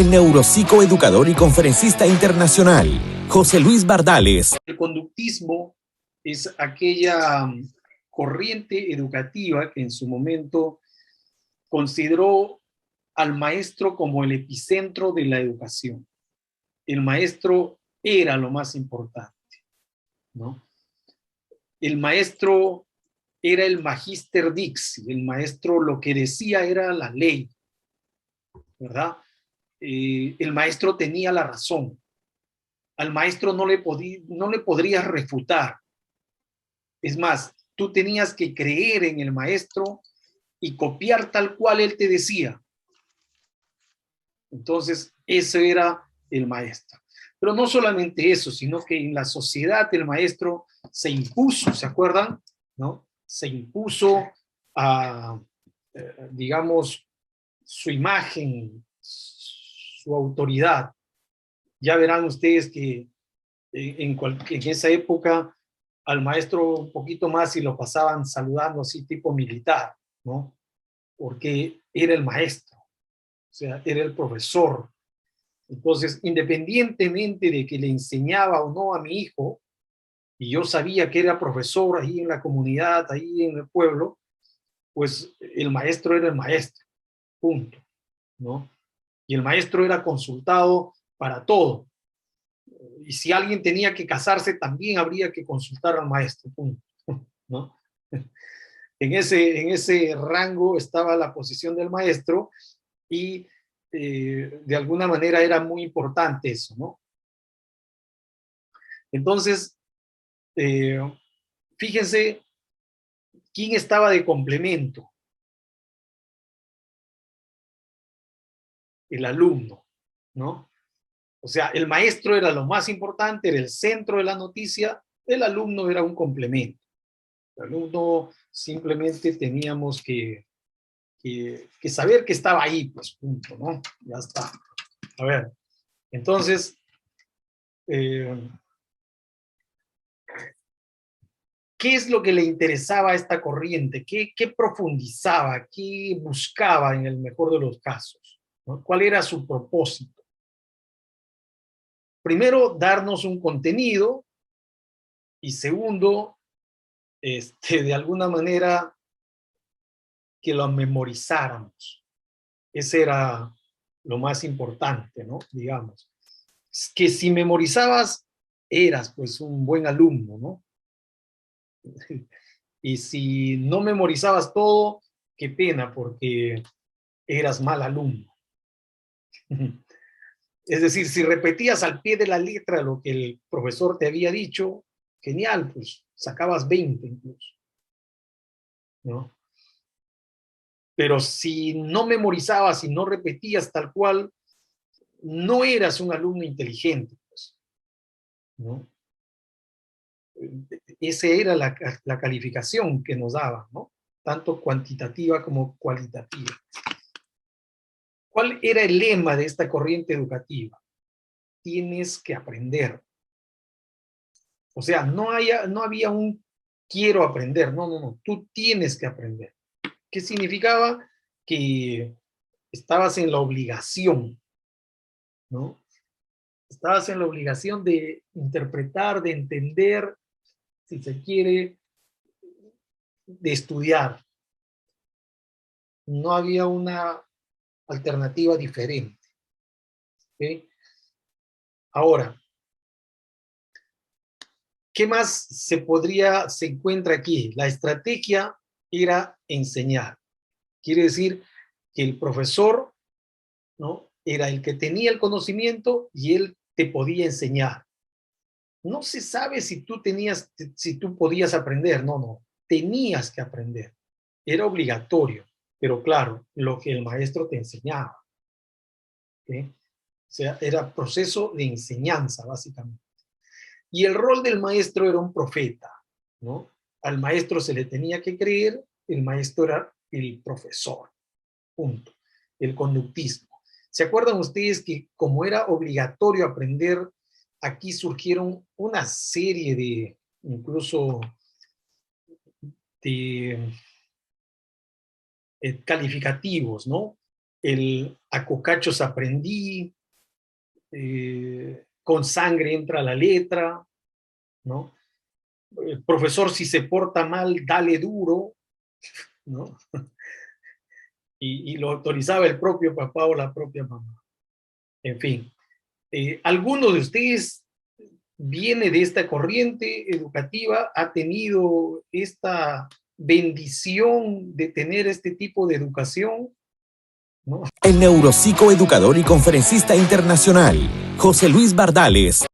el neuropsicoeducador y conferencista internacional, José Luis Bardales. El conductismo es aquella corriente educativa que en su momento consideró al maestro como el epicentro de la educación. El maestro era lo más importante, ¿no? El maestro era el magister dixi, el maestro lo que decía era la ley, ¿verdad? El maestro tenía la razón. Al maestro no le podrías refutar. Es más, tú tenías que creer en el maestro y copiar tal cual él te decía. Entonces, ese era el maestro. Pero no solamente eso, sino que en la sociedad el maestro se impuso, ¿se acuerdan? ¿No? Se impuso a, digamos, su imagen, su autoridad. Ya verán ustedes que en esa época al maestro un poquito más y lo pasaban saludando así tipo militar, ¿no? Porque era el maestro, o sea, era el profesor. Entonces, independientemente de que le enseñaba o no a mi hijo, y yo sabía que era profesor ahí en la comunidad, ahí en el pueblo, pues el maestro era el maestro, punto, ¿no? Y el maestro era consultado para todo. Y si alguien tenía que casarse, también habría que consultar al maestro, punto, ¿no? En ese rango estaba la posición del maestro y de alguna manera era muy importante eso, ¿no? Entonces, eh, fíjense quién estaba de complemento, el alumno, ¿no? O sea, el maestro era lo más importante, era el centro de la noticia, el alumno era un complemento. El alumno simplemente teníamos que saber que estaba ahí, pues punto, ¿no? Ya está. A ver, entonces, eh, ¿qué es lo que le interesaba a esta corriente? ¿Qué profundizaba? ¿Qué buscaba en el mejor de los casos? ¿No? ¿Cuál era su propósito? Primero, darnos un contenido y segundo, de alguna manera, que lo memorizáramos. Ese era lo más importante, ¿no? Digamos. Que si memorizabas, eras pues un buen alumno, ¿no? Y si no memorizabas todo, qué pena, porque eras mal alumno. Es decir, si repetías al pie de la letra lo que el profesor te había dicho, genial, pues sacabas 20 incluso, ¿no? Pero si no memorizabas y no repetías tal cual, no eras un alumno inteligente, pues, ¿no? Esa era la calificación que nos daban, ¿no? Tanto cuantitativa como cualitativa. ¿Cuál era el lema de esta corriente educativa? Tienes que aprender. O sea, no había un quiero aprender, no, tú tienes que aprender. ¿Qué significaba? Que estabas en la obligación, ¿no? Estabas en la obligación de interpretar, de entender, si se quiere, de estudiar. No había una alternativa diferente. ¿Okay? Ahora, ¿qué más se encuentra aquí? La estrategia era enseñar. Quiere decir que el profesor, ¿no? Era el que tenía el conocimiento y él te podía enseñar. No se sabe si tú podías aprender, no, tenías que aprender. Era obligatorio, pero claro, lo que el maestro te enseñaba. ¿Okay? O sea, era proceso de enseñanza, básicamente. Y el rol del maestro era un profeta, ¿no? Al maestro se le tenía que creer, el maestro era el profesor, punto. El conductismo. ¿Se acuerdan ustedes que como era obligatorio aprender, aquí surgieron una serie de, incluso, de calificativos, ¿no? el a cocachos aprendí, con sangre entra la letra, ¿no? El profesor, si se porta mal, dale duro, ¿no? Y lo autorizaba el propio papá o la propia mamá. En fin, ¿alguno de ustedes viene de esta corriente educativa, ha tenido esta bendición de tener este tipo de educación, ¿no? El neuropsicoeducador y conferencista internacional, José Luis Bardales.